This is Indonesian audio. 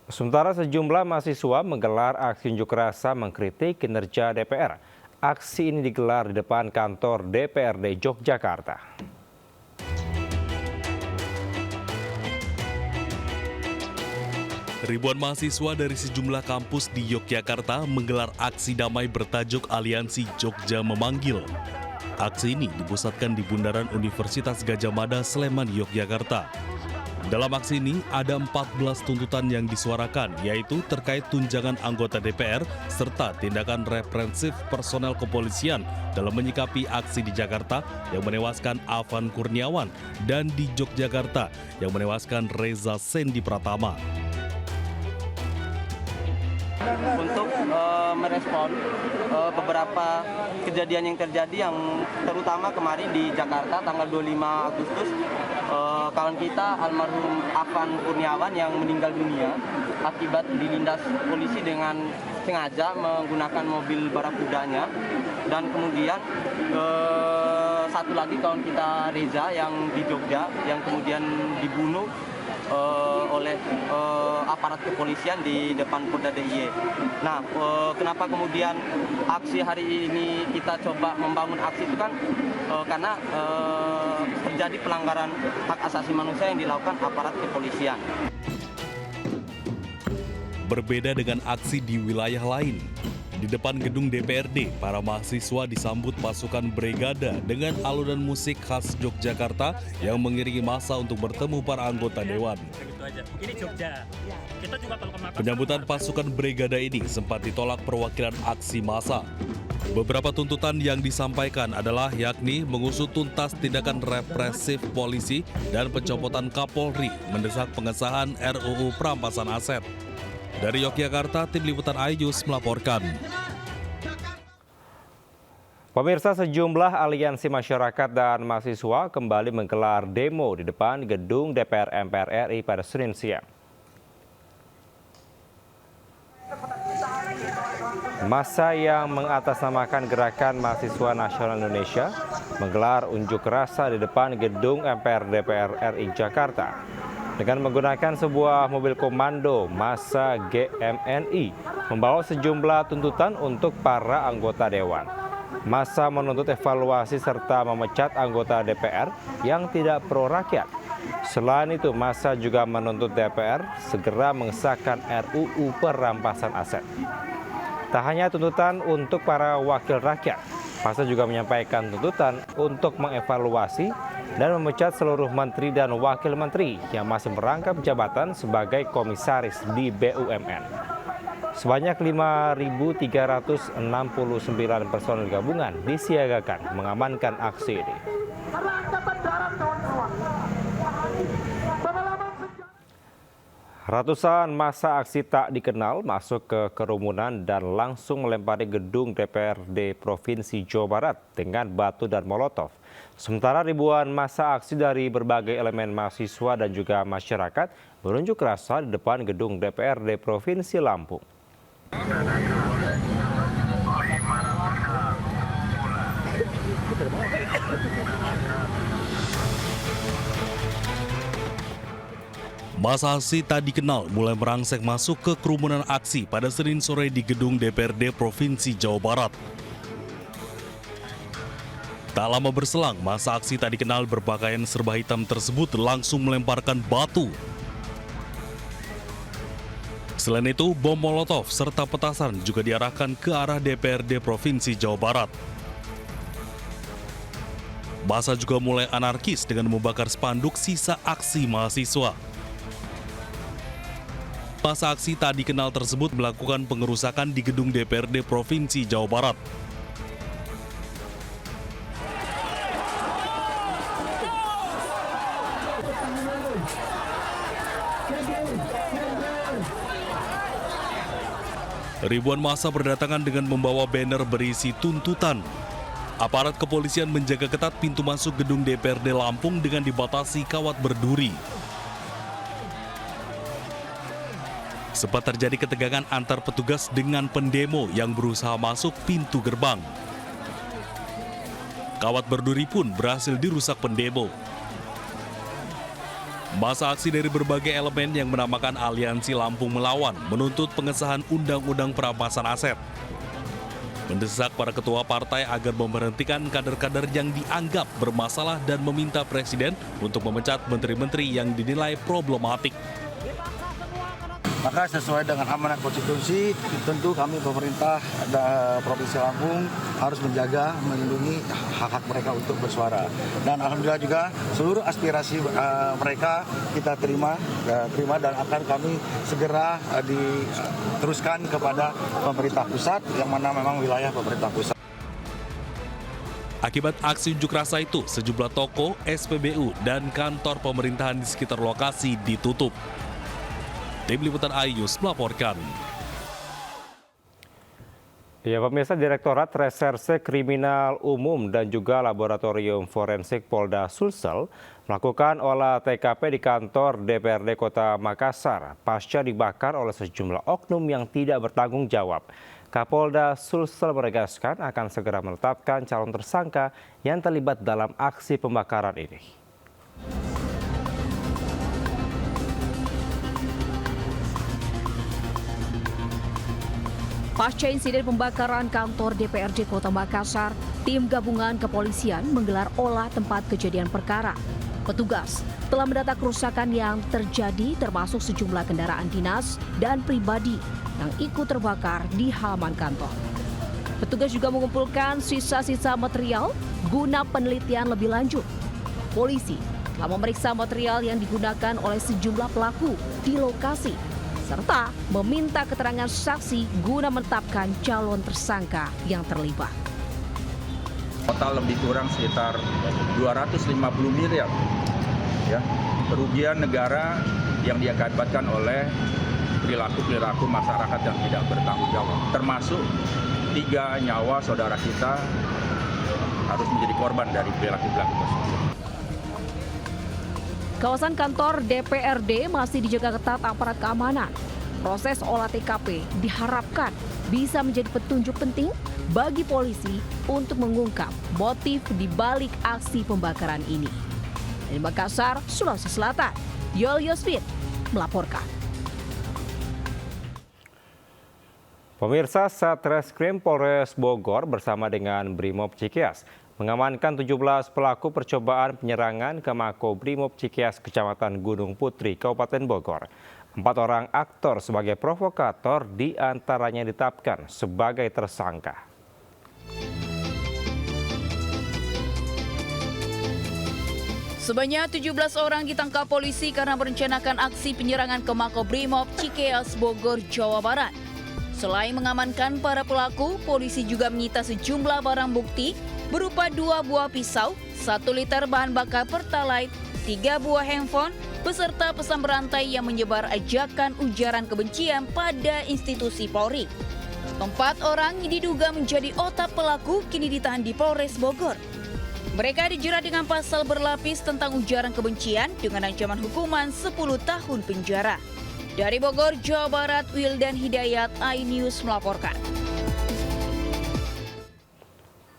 Sementara sejumlah mahasiswa menggelar aksi unjuk rasa mengkritik kinerja DPR. Aksi ini digelar di depan kantor DPRD Yogyakarta. Ribuan mahasiswa dari sejumlah kampus di Yogyakarta menggelar aksi damai bertajuk Aliansi Jogja Memanggil. Aksi ini dipusatkan di Bundaran Universitas Gadjah Mada, Sleman, Yogyakarta. Dalam aksi ini ada 14 tuntutan yang disuarakan, yaitu terkait tunjangan anggota DPR serta tindakan represif personel kepolisian dalam menyikapi aksi di Jakarta yang menewaskan Afan Kurniawan dan di Yogyakarta yang menewaskan Reza Sendi Pratama. Untuk merespon beberapa kejadian yang terjadi, yang terutama kemarin di Jakarta tanggal 25 Agustus, kawan kita almarhum Afan Kurniawan yang meninggal dunia akibat dilindas polisi dengan sengaja menggunakan mobil barakudanya, dan kemudian satu lagi kawan kita Reza yang di Jogja yang kemudian dibunuh oleh aparat kepolisian di depan Polda DIY. Nah, kenapa kemudian aksi hari ini kita coba membangun aksi itu kan karena terjadi pelanggaran hak asasi manusia yang dilakukan aparat kepolisian. Berbeda dengan aksi di wilayah lain, di depan gedung DPRD, para mahasiswa disambut pasukan Brigada dengan alunan musik khas Yogyakarta yang mengiringi massa untuk bertemu para anggota dewan. Ini Jogja. Kita juga kalau ke Penyambutan pasukan Brigada ini sempat ditolak perwakilan aksi massa. Beberapa tuntutan yang disampaikan adalah yakni mengusut tuntas tindakan represif polisi dan pencopotan Kapolri, mendesak pengesahan RUU Perampasan Aset. Dari Yogyakarta, tim liputan iNews melaporkan. Pemirsa, sejumlah aliansi masyarakat dan mahasiswa kembali menggelar demo di depan gedung DPR MPR RI pada Senin siang. Massa yang mengatasnamakan Gerakan Mahasiswa Nasional Indonesia menggelar unjuk rasa di depan gedung MPR DPR RI Jakarta. Dengan menggunakan sebuah mobil komando, massa GMNI membawa sejumlah tuntutan untuk para anggota dewan. Massa menuntut evaluasi serta memecat anggota DPR yang tidak pro rakyat. Selain itu, massa juga menuntut DPR segera mengesahkan RUU Perampasan Aset. Tak hanya tuntutan untuk para wakil rakyat, massa juga menyampaikan tuntutan untuk mengevaluasi dan memecat seluruh menteri dan wakil menteri yang masih merangkap jabatan sebagai komisaris di BUMN. Sebanyak 5.369 personel gabungan disiagakan mengamankan aksi ini. Ratusan massa aksi tak dikenal masuk ke kerumunan dan langsung melempari gedung DPRD Provinsi Jawa Barat dengan batu dan molotov. Sementara ribuan massa aksi dari berbagai elemen mahasiswa dan juga masyarakat berunjuk rasa di depan gedung DPRD Provinsi Lampung. Massa aksi tak dikenal mulai merangsek masuk ke kerumunan aksi pada Senin sore di gedung DPRD Provinsi Jawa Barat. Tak lama berselang, massa aksi tak dikenal berpakaian serba hitam tersebut langsung melemparkan batu. Selain itu, bom molotov serta petasan juga diarahkan ke arah DPRD Provinsi Jawa Barat. Massa juga mulai anarkis dengan membakar spanduk sisa aksi mahasiswa. Massa aksi tak dikenal tersebut melakukan pengerusakan di gedung DPRD Provinsi Jawa Barat. Ribuan massa berdatangan dengan membawa banner berisi tuntutan. Aparat kepolisian menjaga ketat pintu masuk gedung DPRD Lampung dengan dibatasi kawat berduri. Sempat terjadi ketegangan antar petugas dengan pendemo yang berusaha masuk pintu gerbang. Kawat berduri pun berhasil dirusak pendemo. Masa aksi dari berbagai elemen yang menamakan Aliansi Lampung Melawan menuntut pengesahan Undang-Undang Perampasan Aset. Mendesak para ketua partai agar memberhentikan kader-kader yang dianggap bermasalah dan meminta Presiden untuk memecat menteri-menteri yang dinilai problematik. Maka sesuai dengan amanat konstitusi, tentu kami pemerintah Provinsi Lampung harus menjaga, melindungi hak-hak mereka untuk bersuara. Dan alhamdulillah juga seluruh aspirasi mereka kita terima dan akan kami segera diteruskan kepada pemerintah pusat yang mana memang wilayah pemerintah pusat. Akibat aksi unjuk rasa itu, sejumlah toko, SPBU, dan kantor pemerintahan di sekitar lokasi ditutup. Tim Liputan iNews melaporkan. Ya, pemirsa, Direktorat Reserse Kriminal Umum dan juga Laboratorium Forensik Polda Sulsel melakukan olah TKP di kantor DPRD Kota Makassar pasca dibakar oleh sejumlah oknum yang tidak bertanggung jawab. Kapolda Sulsel menegaskan akan segera menetapkan calon tersangka yang terlibat dalam aksi pembakaran ini. Pasca insiden pembakaran kantor DPRD Kota Makassar, tim gabungan kepolisian menggelar olah tempat kejadian perkara. Petugas telah mendata kerusakan yang terjadi termasuk sejumlah kendaraan dinas dan pribadi yang ikut terbakar di halaman kantor. Petugas juga mengumpulkan sisa-sisa material guna penelitian lebih lanjut. Polisi telah memeriksa material yang digunakan oleh sejumlah pelaku di lokasi, serta meminta keterangan saksi guna menetapkan calon tersangka yang terlibat. Total lebih kurang sekitar 250 miliar ya, kerugian negara yang diakibatkan oleh perilaku masyarakat yang tidak bertanggung jawab. Termasuk 3 nyawa saudara kita harus menjadi korban dari perilaku tersebut. Kawasan kantor DPRD masih dijaga ketat aparat keamanan. Proses olah TKP diharapkan bisa menjadi petunjuk penting bagi polisi untuk mengungkap motif di balik aksi pembakaran ini. Dari Makassar, Sulawesi Selatan, Yol Yosfit melaporkan. Pemirsa, Satreskrim Polres Bogor bersama dengan Brimob Cikias mengamankan 17 pelaku percobaan penyerangan ke Makobrimob Cikias, Kecamatan Gunung Putri, Kabupaten Bogor. 4 orang aktor sebagai provokator diantaranya ditetapkan sebagai tersangka. Sebanyak 17 orang ditangkap polisi karena merencanakan aksi penyerangan ke Makobrimob Cikias, Bogor, Jawa Barat. Selain mengamankan para pelaku, polisi juga menyita sejumlah barang bukti berupa 2 buah pisau, 1 liter bahan bakar Pertalite, 3 buah handphone, beserta pesan berantai yang menyebar ajakan ujaran kebencian pada institusi Polri. 4 orang yang diduga menjadi otak pelaku kini ditahan di Polres Bogor. Mereka dijerat dengan pasal berlapis tentang ujaran kebencian dengan ancaman hukuman 10 tahun penjara. Dari Bogor, Jawa Barat, Wildan Hidayat, iNews melaporkan.